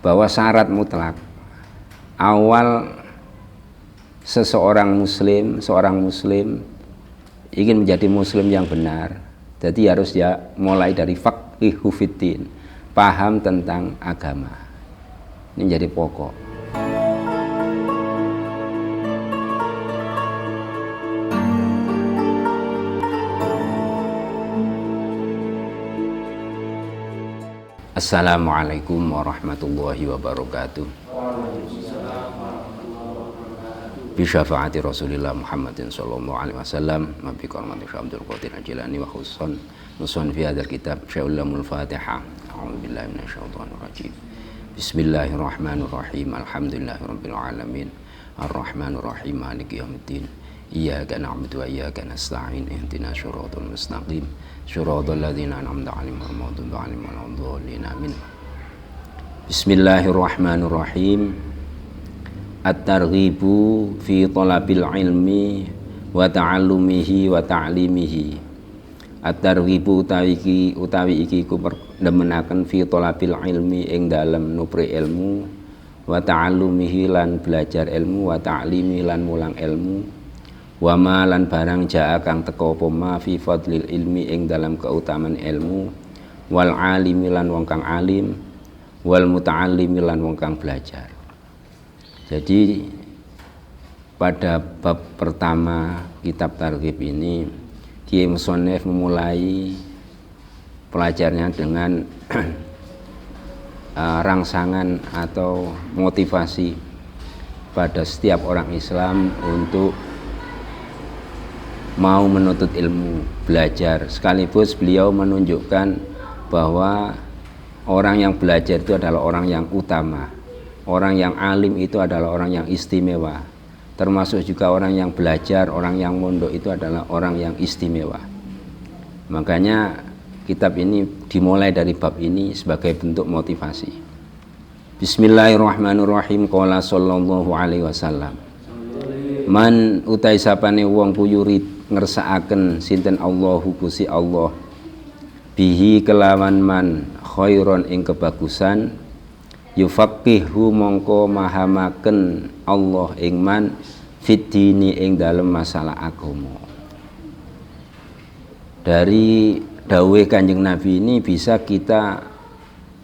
bahwa syarat mutlak awal seorang muslim ingin menjadi muslim yang benar, jadi harus ya mulai dari faqih fiddin, paham tentang agama. Ini menjadi pokok. Assalamualaikum warahmatullahi wabarakatuh. Bisyafaati Rasulillah Muhammadin sallallahu alaihi wasallam, mabi kormati Abdul Qadir Al-Jilani wa khususan nusun fi hadzal kitab Syaulamul Fatihah. A'udzubillahi minasyaitonir rajim. Bismillahirrahmanirrahim. Alhamdulillahirabbil alamin. Arrahmanir rahim. Maliki yaumiddin. Iyyaka na'budu wa iyyaka nasta'in. Ihdinas shiratal mustaqim. Shiratal ladzina an'amta 'alaihim ghairil maghdubi 'alaihim waladdallin. Amin. Bismillahirrahmanirrahim. At-targhibu fi thalabil ilmi wa ta'allumihi wa ta'limihi. At-targhibu utawi iki ku demenaken fi thalabil ilmi ing dalem nupri ilmu, wa ta'allumihi lan belajar ilmu, wa ta'limi lan mulang ilmu, wa ma lan barang jaa kang teka apa ma fi fadlil ilmi ing dalam keutamaan ilmu, wal alimi lan wong kang alim, wal muta'allimi lan wong kang belajar. Jadi pada bab pertama kitab Targhib ini Kiai Musonef memulai pelajarnya dengan rangsangan atau motivasi pada setiap orang Islam untuk mau menuntut ilmu, belajar. Sekaligus beliau menunjukkan bahwa orang yang belajar itu adalah orang yang utama. Orang yang alim itu adalah orang yang istimewa. Termasuk juga orang yang belajar, orang yang mondok itu adalah orang yang istimewa. Makanya kitab ini dimulai dari bab ini sebagai bentuk motivasi. Bismillahirrahmanirrahim. Qala sallallahu alaihi wasallam. Man utai sapane wong ku yurid ngersakaken sinten Allahu Gusti Allah bihi kelawan man khairon ing kebagusan, yufaqihu mongko mahamaken Allah ing man fiddini ing dalem masalah agama. Dari dawuh Kanjeng Nabi ini bisa kita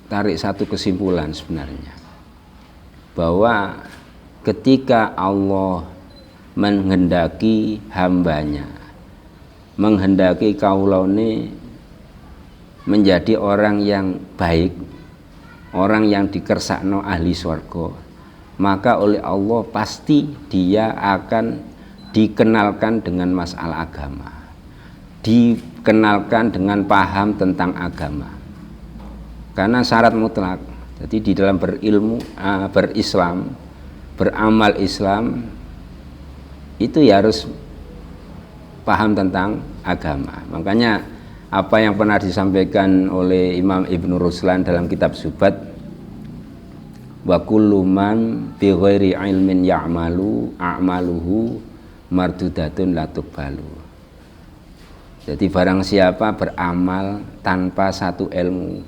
tarik satu kesimpulan sebenarnya, bahwa ketika Allah menghendaki hambanya, menghendaki kaulane menjadi orang yang baik, orang yang dikersakno ahli surga, maka oleh Allah pasti dia akan dikenalkan dengan masalah agama, dikenalkan dengan paham tentang agama, karena syarat mutlak. Jadi di dalam berilmu, berislam, beramal Islam itu ya harus paham tentang agama. Makanya apa yang pernah disampaikan oleh Imam Ibnu Ruslan dalam kitab Zubat, wa kullu man bi ghairi ilmin ya'malu a'maluhu mardudatun la tuqbalu. Jadi barang siapa beramal tanpa satu ilmu,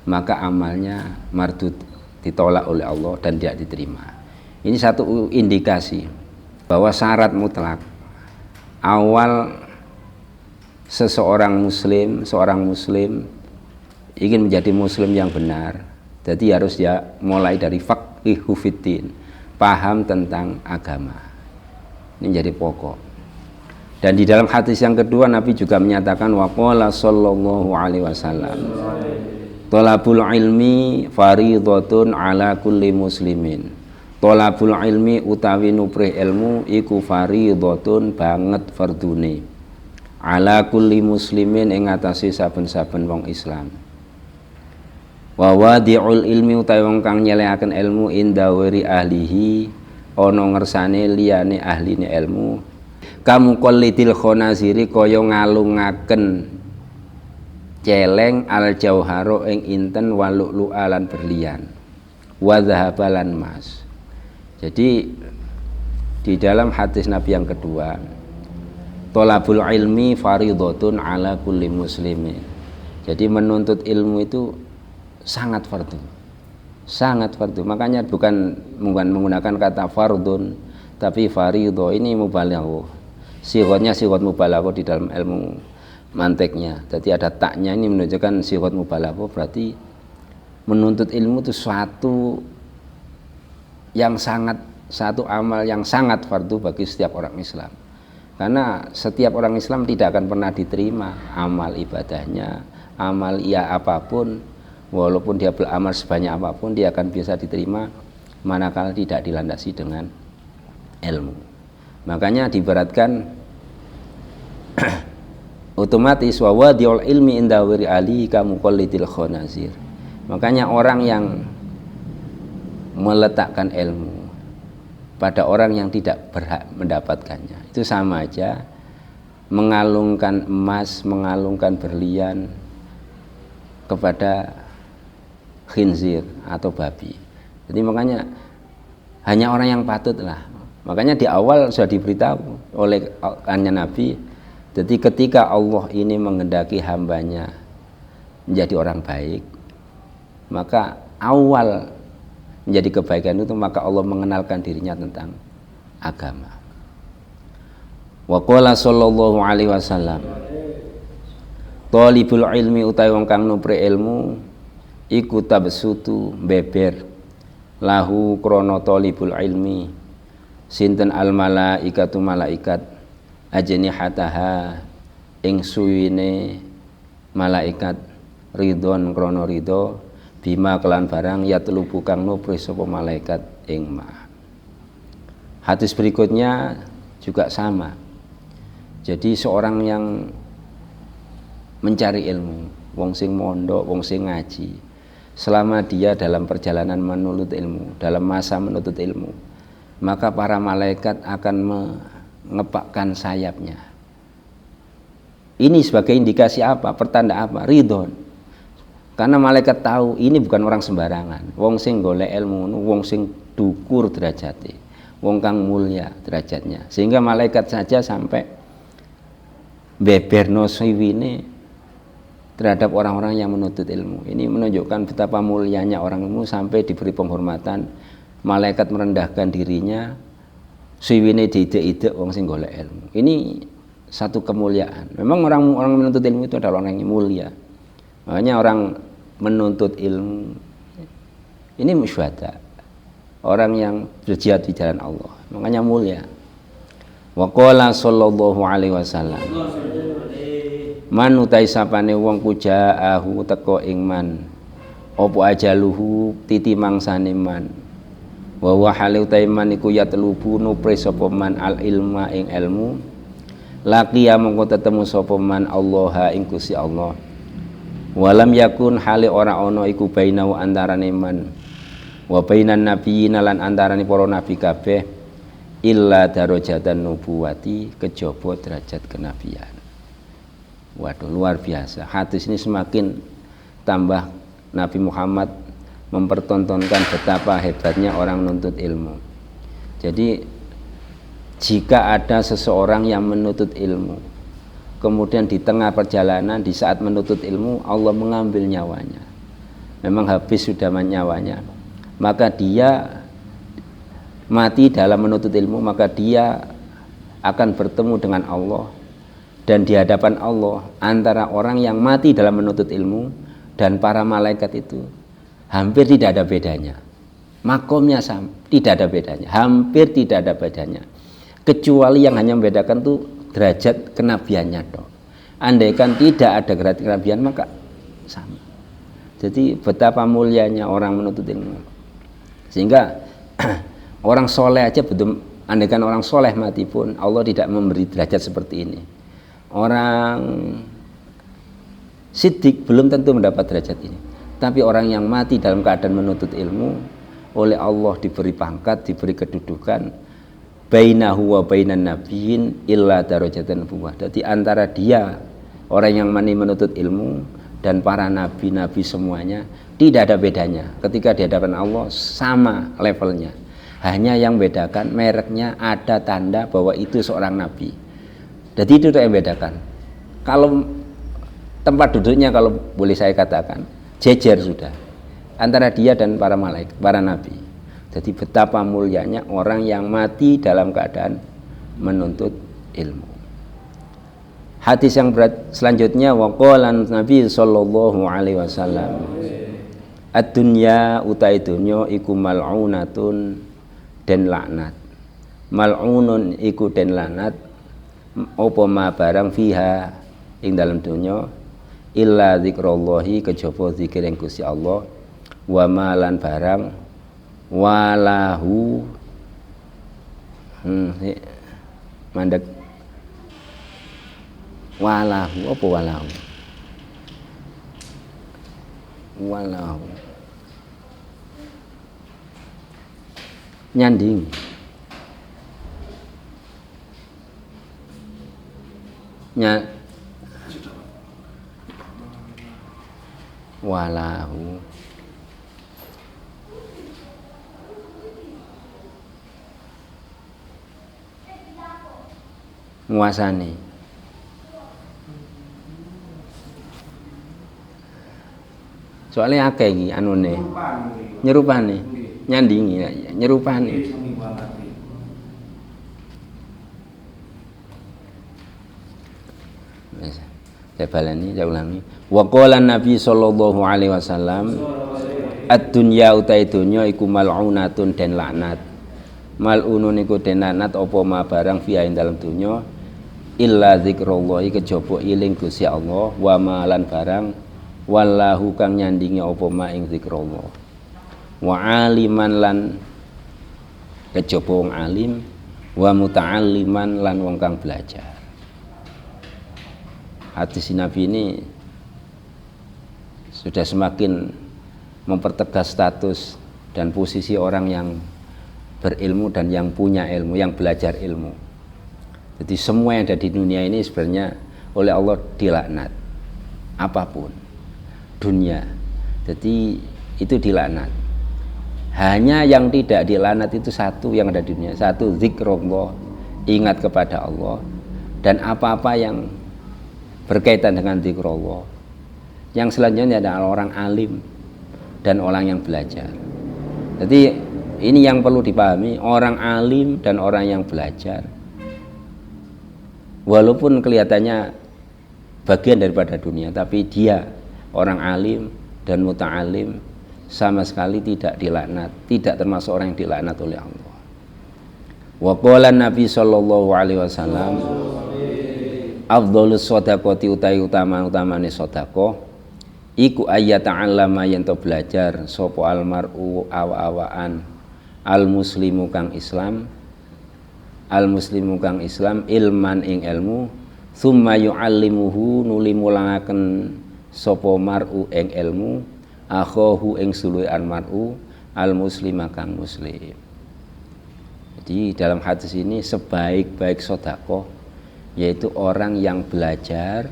maka amalnya mardud, ditolak oleh Allah dan tidak diterima. Ini satu indikasi bahwa syarat mutlak awal seorang muslim ingin menjadi muslim yang benar, jadi harus ya mulai dari faqih fiddin, paham tentang agama. Ini menjadi pokok. Dan di dalam hadis yang kedua Nabi juga menyatakan wa qala sallallahu alaihi wasallam, thalabul ilmi fardhatun ala kulli muslimin. Thalabul ilmi utawi nuprih ilmu iku fardhatun banget fardune ala kulli muslimin ing atase saben-saben wong Islam. Wa wadi'ul ilmi utawi wong kang nyelekaken ilmu indawiri ahlihi ana ngersane liyane ahline ilmu, kamu qallidil khonaziri kaya ngalungaken celeng al jauharo ing inten walulu alan berlian wa dhahabalan mas. Jadi di dalam hadis Nabi yang kedua, thalabul ilmi fardhatun ala kulli muslimin. Jadi menuntut ilmu itu sangat fardu, sangat fardu. Makanya bukan menggunakan kata fardun, tapi faridho, ini mubalaghah. Sighotnya sighot mubalaghah di dalam ilmu mantiknya. Jadi ada taknya, ini menunjukkan sighot mubalaghah, berarti menuntut ilmu itu suatu amal yang sangat fardu bagi setiap orang Islam. Karena setiap orang Islam tidak akan pernah diterima amal ibadahnya, amal ia apapun, walaupun dia beramal sebanyak apapun, dia akan bisa diterima manakala tidak dilandasi dengan ilmu. Makanya diberatkan otomatis wa wadiul ilmi inda wiri ali kamu qallidil khonazir. Makanya orang yang meletakkan ilmu pada orang yang tidak berhak mendapatkannya, itu sama aja mengalungkan emas, mengalungkan berlian kepada khinzir atau babi. Jadi makanya hanya orang yang patutlah. Makanya di awal sudah diberitahu oleh Nabi, jadi ketika Allah ini menghendaki hambanya menjadi orang baik, maka awal menjadi kebaikan itu maka Allah mengenalkan dirinya tentang agama. Wa qala sallallahu alaihi wasallam, talibul ilmi utawi wong kang numpri ilmu iku tabsutu beber lahu krana talibul ilmi sinten al malaikatu malaikat ajnihataha ing suwine malaikat ridhon krana ridho bima kelan barang yatlubu kang nupri sapa malaikat ing ma. Hadis berikutnya juga sama. Jadi seorang yang mencari ilmu, wong sing mondok, wong sing ngaji, selama dia dalam perjalanan menuntut ilmu, dalam masa menuntut ilmu, maka para malaikat akan mengepakkan sayapnya. Ini sebagai indikasi apa? Pertanda apa? Ridhon. Karena malaikat tahu ini bukan orang sembarangan. Wong sing golek ilmu, wong sing dukur derajate, wong kang mulia derajatnya. Sehingga malaikat saja sampai beberno siwine terhadap orang-orang yang menuntut ilmu. Ini menunjukkan betapa mulianya orang ilmu sampai diberi penghormatan. Malaikat merendahkan dirinya, siwine diidek-idek wong sing golek ilmu. Ini satu kemuliaan. Memang orang menuntut ilmu itu adalah orang yang mulia. Makanya orang menuntut ilmu ini musyhada, orang yang berjihad di jalan Allah, makanya mulia. Wa qala sallallahu alaihi wasallam, man utai sapane wong kujaahu teko ing man opo ajaluhu titi mangsane man wa wa hale utai man iku yatlubu nupri sapa man al ilma ing ilmu laqiya mongko tetemu sapa man Allah ing Gusti Allah. Walam yakun hale ora ana iku bainahu antarane man wa bainan nabiyyin lan antarane para nabi kabeh illa darajatan nubuwati kejaba derajat kenabian. Waduh, luar biasa. Hadis ini semakin tambah Nabi Muhammad mempertontonkan betapa hebatnya orang menuntut ilmu. Jadi jika ada seseorang yang menuntut ilmu, kemudian di tengah perjalanan, di saat menuntut ilmu, Allah mengambil nyawanya, memang habis sudah nyawanya, maka dia mati dalam menuntut ilmu, maka dia akan bertemu dengan Allah. Dan di hadapan Allah, antara orang yang mati dalam menuntut ilmu dan para malaikat itu hampir tidak ada bedanya. Makomnya sama, tidak ada bedanya, hampir tidak ada bedanya, kecuali yang hanya membedakan itu derajat kenabiannya toh. Andaikan tidak ada derajat kenabian maka sama. Jadi betapa mulianya orang menuntut ilmu. Sehingga orang soleh aja betul, andaikan orang soleh mati pun Allah tidak memberi derajat seperti ini. Orang siddiq belum tentu mendapat derajat ini. Tapi orang yang mati dalam keadaan menuntut ilmu oleh Allah diberi pangkat, diberi kedudukan bainahu wa bainan nabiyyin illa darajatan nubuwah. Jadi antara dia orang yang menuntut ilmu dan para nabi-nabi semuanya tidak ada bedanya. Ketika di hadapan Allah sama levelnya. Hanya yang bedakan mereknya ada tanda bahwa itu seorang nabi. Jadi itu yang bedakan. Kalau tempat duduknya kalau boleh saya katakan jejer sudah. antara dia dan para malaikat, para nabi. Jadi betapa mulianya orang yang mati dalam keadaan menuntut ilmu. Hadis yang berat selanjutnya, waqalan Nabi sallallahu alaihi wasallam, ad-dunya utai dunya iku mal'unatun den laknat. Mal'unun iku den laknat apa ma barang fiha ing dalam dunya illa zikrallahi kejaba zikir ing Gusti Allah, wa malan barang walahu mandek walahu apa walahu nyanding walahu nguasani soalnya akeh iki anune nyerupane nyandingi nyerupane saya baleni saya ulangi wa qala Nabi sallallahu alaihi wasallam ad-dunya utai dunya iku mal'unatun den laknat mal'unun iku den laknat apa ma barang fi ing dalam dunya illa zikrullahi kejaba iling Gusti Allah wa malan barang wallahu kang nyandingi apa ma ing zikrullah wa aliman lan kejaba wong alim wa muta'alliman lan wong kang belajar. Hadis Nabi ini sudah semakin mempertegas status dan posisi orang yang berilmu dan yang punya ilmu, yang belajar ilmu. Jadi semua yang ada di dunia ini sebenarnya oleh Allah dilaknat, apapun dunia. Jadi itu dilaknat. Hanya yang tidak dilaknat itu satu yang ada di dunia, satu zikrullah, ingat kepada Allah, dan apa-apa yang berkaitan dengan zikrullah. Yang selanjutnya adalah orang alim dan orang yang belajar. Jadi ini yang perlu dipahami, orang alim dan orang yang belajar walaupun kelihatannya bagian daripada dunia, tapi dia orang alim dan muta'alim sama sekali tidak dilaknat, tidak termasuk orang yang dilaknat oleh Allah. Wa qala Nabi sallallahu alaihi wasallam afdhalus shadaqati utamane sedekah iku ayata'allama yen to belajar sapa almar'u awa-awaan al-muslimu kang Islam ilman ing ilmu summa yu'allimuhu nuli mulangaken sapa mar'u ing ilmu akhahu ing suluhe almar'u al-muslima kang muslim. Jadi dalam hadis ini sebaik-baik sedekah yaitu orang yang belajar,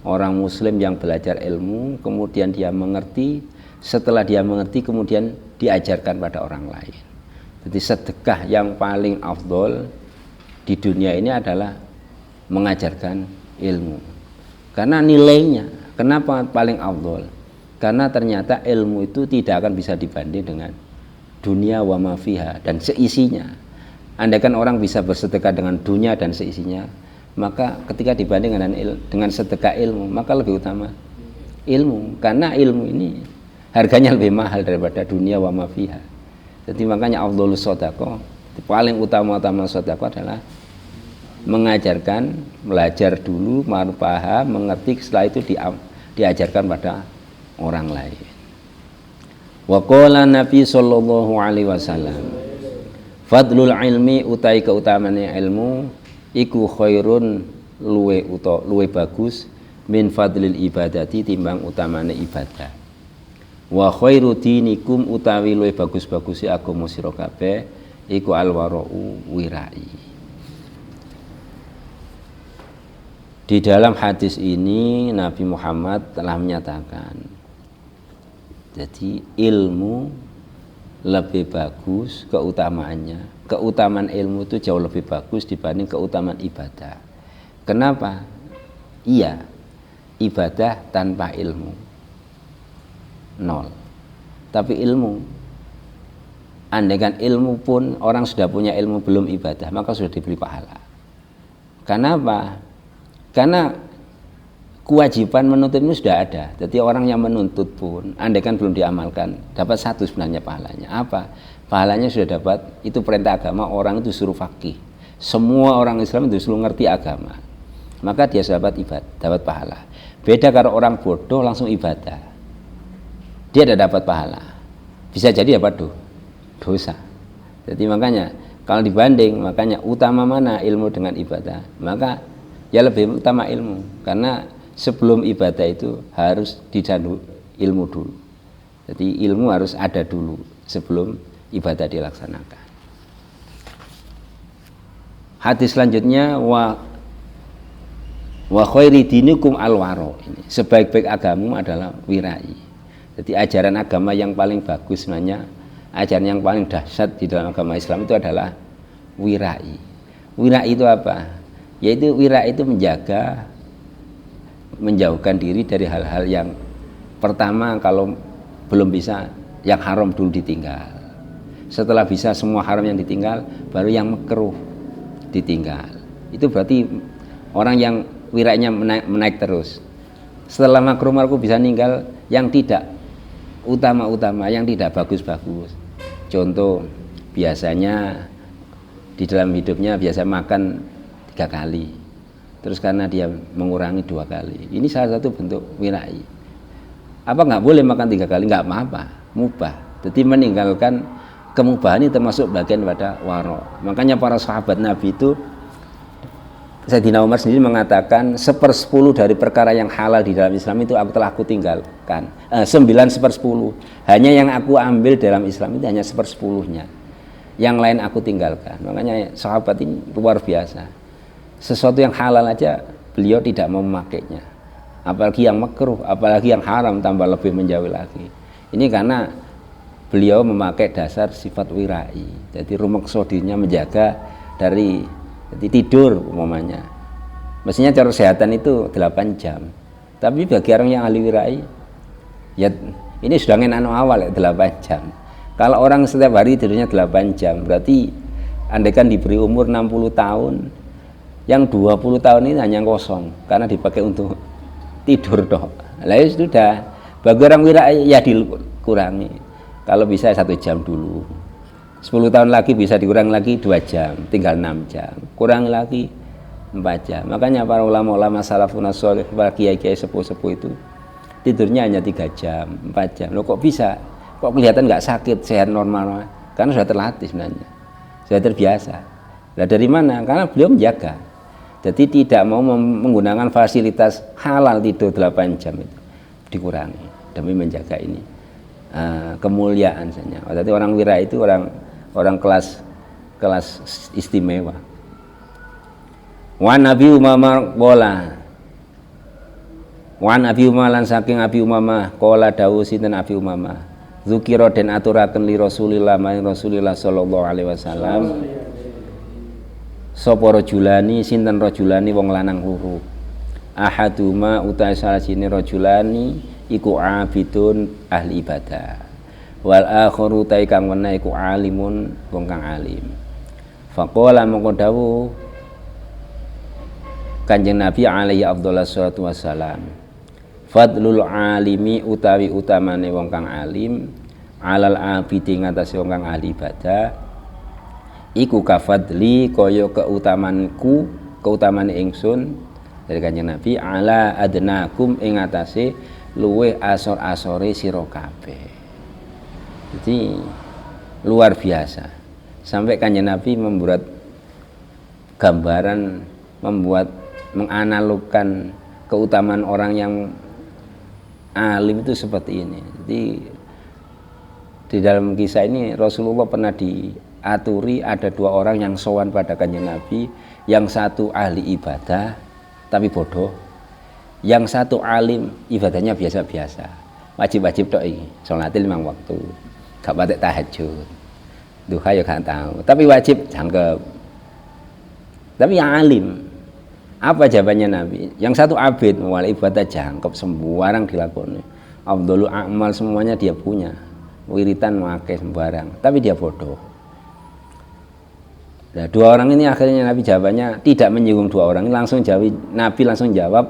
orang muslim yang belajar ilmu, kemudian dia mengerti, setelah dia mengerti kemudian diajarkan pada orang lain. Jadi sedekah yang paling afdol di dunia ini adalah mengajarkan ilmu. Karena nilainya, kenapa paling afdol? Karena ternyata ilmu itu tidak akan bisa dibanding dengan dunia wa ma fiha dan seisinya. Andaikan orang bisa bersedekah dengan dunia dan seisinya, maka ketika dibanding dengan sedekah ilmu, maka lebih utama ilmu, karena ilmu ini harganya lebih mahal daripada dunia wa ma fiha. Jadi makanya afdhalus shadaqah, paling utama sedekah adalah mengajarkan, belajar dulu, baru paham, mengerti, setelah itu diajarkan pada orang lain. Wa qala Nabi sallallahu alaihi wasallam fadlul ilmi utai keutamane ilmu iku khairun luwe bagus min fadlil ibadati timbang utamane ibadah. Wa khairu dinikum utawi luwe bagus-bagusi agama sira kabeh iku alwara'u wirai. Di dalam hadis ini Nabi Muhammad telah menyatakan, jadi ilmu lebih bagus keutamaannya. Keutamaan ilmu itu jauh lebih bagus dibanding keutamaan ibadah. Kenapa? Iya, ibadah tanpa ilmu nol. tapi ilmu. Andaikan ilmu pun orang sudah punya ilmu belum ibadah, maka sudah diberi pahala. Karena apa? Karena kewajiban menuntut ilmu sudah ada. Jadi orang yang menuntut pun, andaikan belum diamalkan, dapat satu sebenarnya pahalanya. Apa? Pahalanya sudah dapat, itu perintah agama, orang itu suruh faqih. Semua orang Islam itu suruh ngerti agama. Maka dia dapat ibadah, dapat pahala. Beda kalau orang bodoh langsung ibadah. Dia tidak dapat pahala. Bisa jadi dapat dosa. Jadi makanya kalau dibanding, makanya utama mana ilmu dengan ibadah, maka ya lebih utama ilmu, karena sebelum ibadah itu harus dicandu ilmu dulu. Jadi ilmu harus ada dulu sebelum ibadah dilaksanakan. Hadis selanjutnya wa khairi dinikum alwaro, ini sebaik-baik agamamu adalah wirai. Jadi ajaran agama yang paling bagus sebenarnya, ajaran yang paling dahsyat di dalam agama Islam itu adalah wirai. Wirai itu apa? Yaitu wirai itu menjauhkan diri dari hal-hal yang pertama, kalau belum bisa yang haram dulu ditinggal. Setelah bisa semua haram yang ditinggal, baru yang makruh ditinggal. Itu berarti orang yang wirainya menaik terus. Setelah makruh bisa ninggal yang tidak utama-utama, yang tidak bagus-bagus. Contoh, biasanya di dalam hidupnya biasa makan 3 kali, terus karena dia mengurangi 2 kali, ini salah satu bentuk wirai. Apa nggak boleh makan 3 kali? Nggak apa-apa, mubah. Jadi meninggalkan kemubahan ini termasuk bagian pada waro. Makanya para sahabat Nabi itu, Sayyidina Umar sendiri mengatakan 1/10 dari perkara yang halal di dalam Islam itu telah aku tinggalkan. 9/10. Hanya yang aku ambil dalam Islam itu hanya 1/10-nya. Yang lain aku tinggalkan. Makanya sahabat ini luar biasa. Sesuatu yang halal aja beliau tidak mau memakainya. Apalagi yang makruh, apalagi yang haram, tambah lebih menjauh lagi. Ini karena beliau memakai dasar sifat wirai. Jadi rumekso dirinya menjaga dari jadi tidur umpamanya. Mestinya cara kesehatan itu 8 jam. Tapi bagi orang yang ahli wirai, ya ini sudah ngenano awal ya 8 jam. Kalau orang setiap hari tidurnya 8 jam, berarti andaikan diberi umur 60 tahun, yang 20 tahun ini hanya kosong karena dipakai untuk tidur toh. Lah sudah, bagi orang wirai ya dikurangi. Kalau bisa 1 jam dulu. 10 tahun lagi bisa dikurangi lagi 2 jam, tinggal 6 jam. Kurangi lagi 4 jam. Makanya para ulama-ulama salafun shalih, para kiai-kiai sepuh-sepuh itu tidurnya hanya 3 jam, 4 jam. Loh kok bisa? Kok kelihatan nggak sakit, sehat normal? Karena sudah terlatih sebenarnya, sudah terbiasa. Nah dari mana? Karena beliau menjaga. Jadi tidak mau menggunakan fasilitas halal tidur 8 jam itu, dikurangi demi menjaga ini kemuliaan saja. Jadi orang wirai itu orang kelas istimewa. Wan Abi Umamah qala, wan Abi Umamah lan saking Abi Umamah qala dawuh sinten Abi Umamah, zukira den aturaken li Rasulillah maring Rasulillah sallallahu alaihi wasallam, sapa rajulani, sinten rajulani wong lanang loro, ahaduma uta salah sini rajulani iku abidun ahli ibadah, wal akharu ta kang wena iku alimun wong kang alim. Faqala mongko dawuh Kanjeng Nabi alaihi afdhalus salatu wassalam, fadlul alimi utawi utamane wong kang alim, alal abidi ngatasi wong kang ahli ibadah, iku kafadli kaya keutamaan ingsun dari Kanjeng Nabi ala adnakum ing atase luweh asor-asore sira kabeh. Jadi luar biasa. Sampai Kanjeng Nabi membuat gambaran, menganalogkan keutamaan orang yang alim itu seperti ini. Jadi di dalam kisah ini Rasulullah pernah diaturi ada 2 orang yang sowan pada Kanjeng Nabi, yang satu ahli ibadah tapi bodoh, yang satu alim ibadahnya biasa-biasa, wajib-wajib tok iki, salatil 5 waktu, gak patek tahajud, duha ya gak tahu, tapi wajib jangkep. Tapi yang alim, apa jawabannya Nabi? Yang satu abid, wal ibadah jangkep, sembarang dilakoni, afdhalul a'mal semuanya dia punya, wiritan pakai sembarang, tapi dia bodoh. Nah, dua orang ini akhirnya Nabi jawabannya tidak menyinggung dua orang ini, Nabi langsung jawab,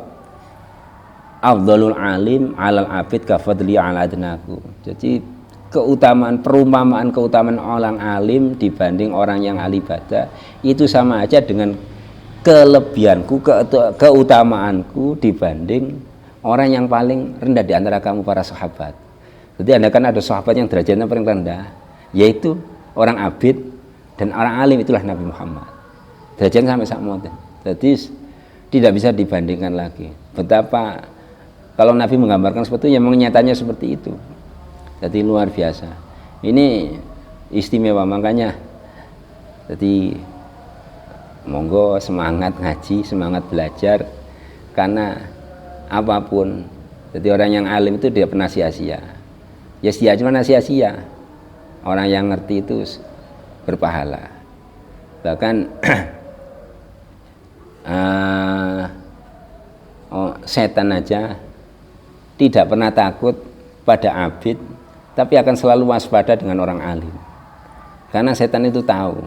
afdhalul alim alal abid kafadli ala adnaku. Jadi perumpamaan keutamaan orang alim dibanding orang yang ahli ibadah itu sama aja dengan kelebihanku, keutamaanku dibanding orang yang paling rendah di antara kamu para sahabat. Jadi anda kan ada sahabat yang derajatnya paling rendah, yaitu orang abid dan orang alim, itulah Nabi Muhammad. Derajatnya sampai sama. Jadi tidak bisa dibandingkan lagi. Betapa kalau Nabi menggambarkan seperti itu, ya nyatanya seperti itu. Jadi luar biasa. Ini istimewa, makanya jadi monggo semangat ngaji, semangat belajar, karena apapun, jadi orang yang alim itu dia pernah sia-sia. Ya cuma sia-sia. Orang yang ngerti itu berpahala. Bahkan setan aja tidak pernah takut pada abid, tapi akan selalu waspada dengan orang alim. Karena setan itu tahu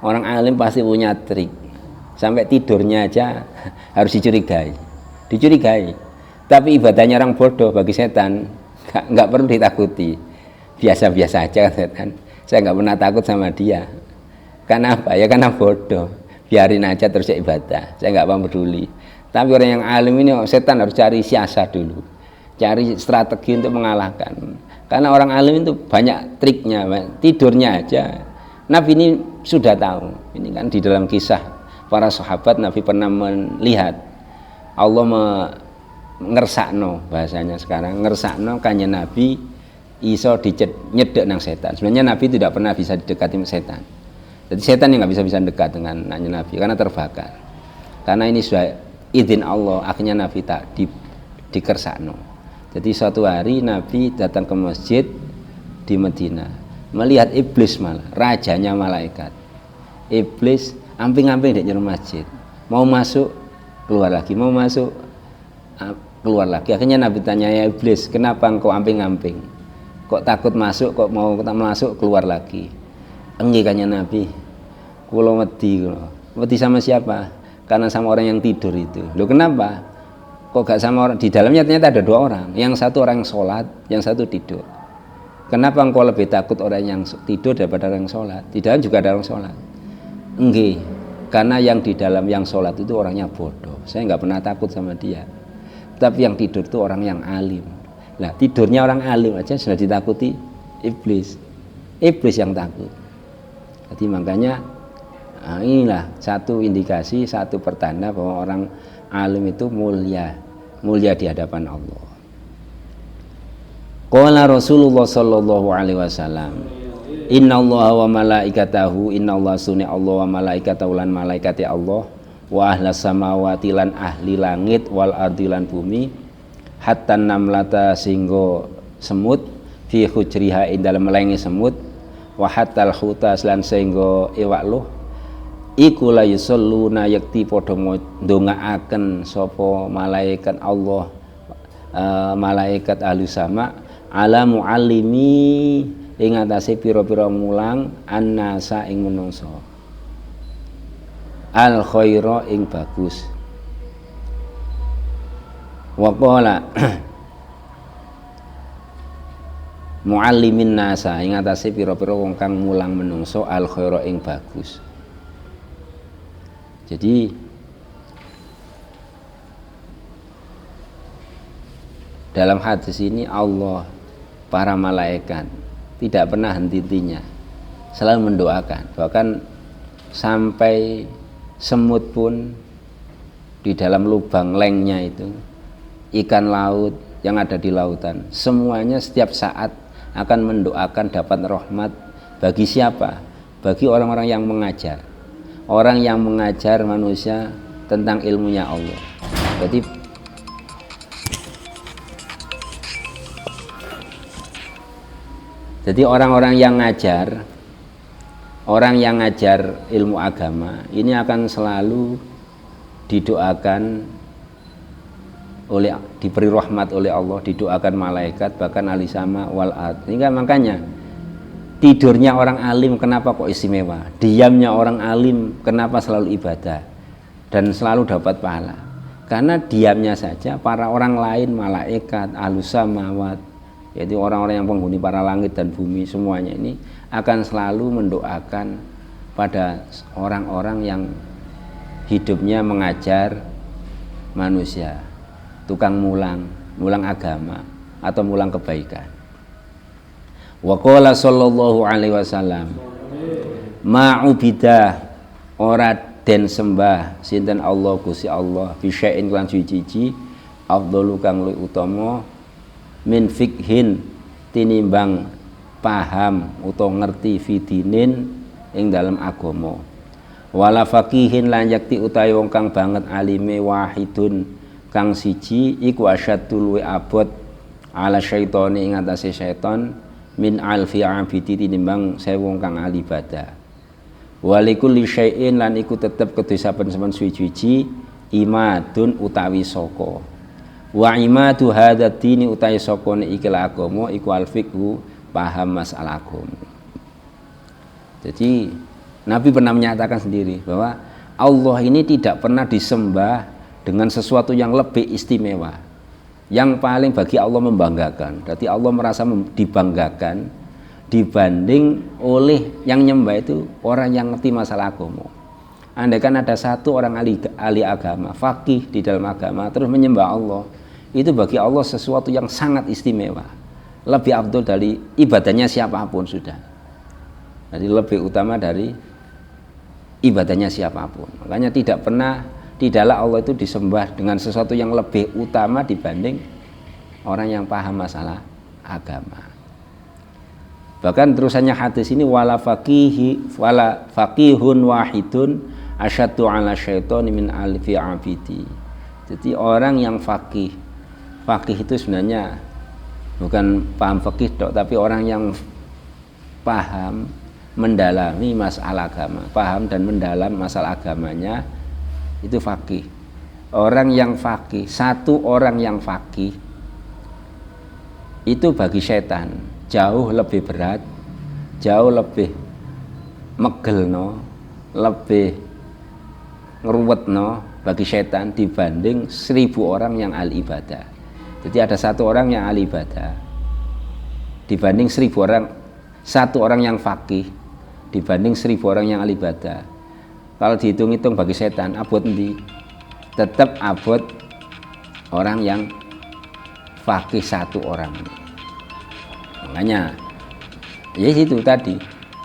orang alim pasti punya trik, sampai tidurnya aja harus dicurigai. Tapi ibadahnya orang bodoh bagi setan nggak perlu ditakuti, biasa-biasa aja setan. Saya nggak pernah takut sama dia. Karena apa? Ya karena bodoh. Biarin aja terus ibadah. Saya nggak peduli. Tapi orang yang alim ini, setan harus cari siasat dulu, cari strategi untuk mengalahkan. Karena orang alim itu banyak triknya. Tidurnya aja Nabi ini sudah tahu. Ini kan di dalam kisah para sahabat, Nabi pernah melihat Allah ngersakno, bahasanya sekarang ngersakno kanjeng Nabi iso nyedek nang setan. Sebenarnya Nabi tidak pernah bisa didekati setan. Jadi setan yang nggak bisa dekat dengan Nabi karena terbakar. Karena ini sudah izin Allah, akhirnya Nabi tak dikersakno. Jadi suatu hari Nabi datang ke masjid di Madinah, melihat iblis, malah rajanya malaikat. Iblis amping-amping di masjid, mau masuk keluar lagi, mau masuk keluar lagi. Akhirnya Nabi tanya, ya iblis, kenapa engkau amping-amping? Kok takut masuk, kok mau masuk keluar lagi? Enggak, kanya Nabi, kulo wedi sama siapa? Karena sama orang yang tidur itu. Loh kenapa? Kok gak sama orang? Di dalamnya ternyata ada dua orang, yang satu orang sholat, yang satu tidur. Kenapa engkau lebih takut orang yang tidur daripada orang yang sholat? Di dalam juga ada orang sholat. Enggak, karena yang di dalam yang sholat itu orangnya bodoh, saya nggak pernah takut sama dia. Tapi yang tidur itu orang yang alim. Nah, tidurnya orang alim aja sudah ditakuti iblis yang takut. Jadi makanya inilah satu indikasi, satu pertanda bahwa orang alim itu mulia di hadapan Allah. Qala Rasulullah sallallahu alaihi wasallam, innallaha wa malaikatahu, innallaha sunni Allah wa malaikatahu lan malaikati Allah, wa ahlas samawati lan ahli langit, wal ardi lan bumi, hatta namlata singgo semut, fi hujriha ing dalem lengi semut, wa hatal khutas lan singgo iwak luh, iku la yusalluna yakti padha ndongaaken sapa malaikat Allah, malaikat ahli sama, ala muallimi ing atase pira-pira mulang annasa ing menungso al khaira ing bagus. Wa qala muallimin nasa ing atase pira-pira wong kang mulang menungso al khaira ing bagus. Jadi dalam hadis ini Allah, para malaikat tidak pernah henti-hentinya selalu mendoakan. Bahkan sampai semut pun di dalam lubang lengnya itu, ikan laut yang ada di lautan, semuanya setiap saat akan mendoakan dapat rahmat. Bagi siapa? Bagi orang-orang yang mengajar, orang yang mengajar manusia tentang ilmunya Allah. Jadi orang-orang yang ngajar, orang yang ngajar ilmu agama ini akan selalu didoakan diberi rahmat oleh Allah, didoakan malaikat, bahkan ahli sama wal ard. Ini kan makanya tidurnya orang alim kenapa kok istimewa, diamnya orang alim kenapa selalu ibadah dan selalu dapat pahala. Karena diamnya saja para orang lain, malaikat, ahlus samawat, yaitu orang-orang yang penghuni para langit dan bumi, semuanya ini akan selalu mendoakan pada orang-orang yang hidupnya mengajar manusia, tukang mulang agama atau mulang kebaikan. Wa qala sallallahu alaihi wasallam, ma'ubidah ora den sembah sinten Allah Gusti Allah bisya'in lan suci afdalu kang luwih utama min fikhin tinimbang paham utawa ngerti fidinin ing dalam agama, wala faqihin lan yakti utawi wong kang banget alime wahidun kang siji iku asyaddu luwih abot ala syaitani ing atase syaitan min alfi abidi tinimbang 1000 wong kang ahli ibadah. Walikulli syai'in lan iku tetep kedue saben-saben suci imadun utawi saka. Wa imadu hadzal dini utawi saka iki agama iku al-fiqhu paham masalah agama. Jadi Nabi pernah menyatakan sendiri bahwa Allah ini tidak pernah disembah dengan sesuatu yang lebih istimewa. Yang paling bagi Allah membanggakan. Berarti Allah merasa dibanggakan dibanding oleh yang nyembah itu orang yang ngerti masalah agama. Andai kan ada satu orang ahli agama, faqih di dalam agama terus menyembah Allah, itu bagi Allah sesuatu yang sangat istimewa, lebih afdol dari ibadahnya siapapun sudah. Jadi lebih utama dari ibadahnya siapapun. Makanya tidaklah Allah itu disembah dengan sesuatu yang lebih utama dibanding orang yang paham masalah agama. Bahkan terusannya hadis ini wala faqihun wahidun asyaddu ala syaitani min alfi abidi. Jadi orang yang faqih itu sebenarnya bukan paham faqih dok, tapi orang yang paham mendalami masalah agama, paham dan mendalam masalah agamanya, itu faqih. Orang yang faqih, satu orang yang faqih itu bagi setan jauh lebih berat, jauh lebih megelno, lebih ngeruwetno bagi setan dibanding 1000 orang yang ahli ibadah. Jadi ada satu orang yang ahli ibadah dibanding 1000 orang, satu orang yang faqih dibanding 1000 orang yang ahli ibadah. Kalau dihitung-hitung bagi setan abot endi? Tetap abot orang yang faqih satu orang. Makanya ya itu tadi,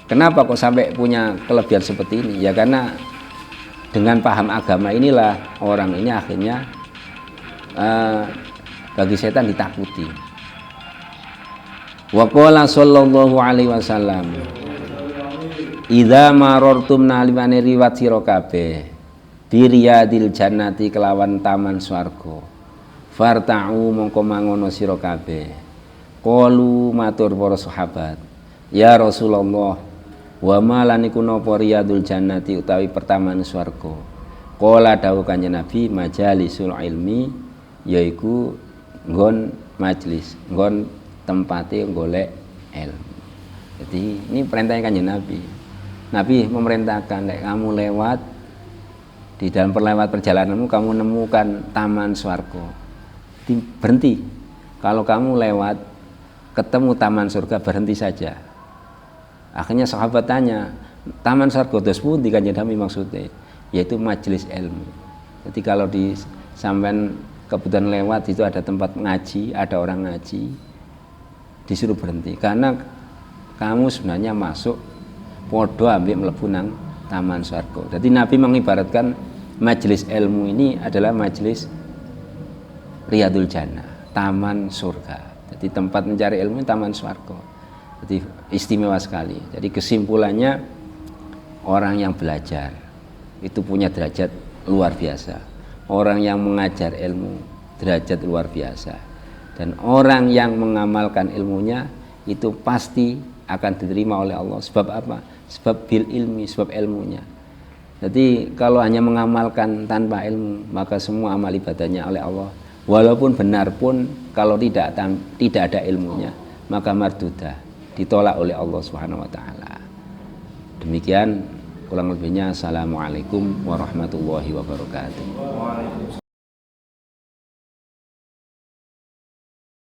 kenapa kok sampai punya kelebihan seperti ini? Ya karena dengan paham agama inilah orang ini akhirnya bagi setan ditakuti. Wa qala sallallahu alaihi wasallam, idza marartum nalimane riwat sira kabeh biriyadil jannati kelawan taman swarga, farta'u mongko mangono sira kabeh. Qalu matur para sahabat, ya Rasulullah, wa malan iku napa riyadul jannati utawi pertamaan swarga. Qala dawuh Kanjeng Nabi, majalisul ilmi, yaiku nggon majelis, nggon tempate golek ilmu. Jadi ini perintahnya Kanjeng Nabi. Nabi memerintahkan, nek kamu lewat di dalam perjalananmu kamu nemukan taman swarga, berhenti. Kalau kamu lewat ketemu taman surga, berhenti saja. Akhirnya sahabat tanya, taman surga dos pundi Kanjeng Nabi maksudnya? Yaitu majelis ilmu. Jadi kalau di sampean kebetulan lewat itu ada tempat ngaji, ada orang ngaji, disuruh berhenti karena kamu sebenarnya masuk podo ambek mlebu nang taman surga. Jadi Nabi mengibaratkan majelis ilmu ini adalah majelis riyadul jannah, taman surga. Jadi tempat mencari ilmu taman swarga. Jadi istimewa sekali. Jadi kesimpulannya orang yang belajar itu punya derajat luar biasa. Orang yang mengajar ilmu derajat luar biasa. Dan orang yang mengamalkan ilmunya itu pasti akan diterima oleh Allah. Sebab apa? Sebab bil ilmi, sebab ilmunya. Jadi kalau hanya mengamalkan tanpa ilmu, maka semua amal ibadahnya oleh Allah Walaupun benar pun kalau tidak ada ilmunya, maka mardudah, ditolak oleh Allah Subhanahu wa taala. Demikian kurang lebihnya. Assalamualaikum warahmatullahi wabarakatuh.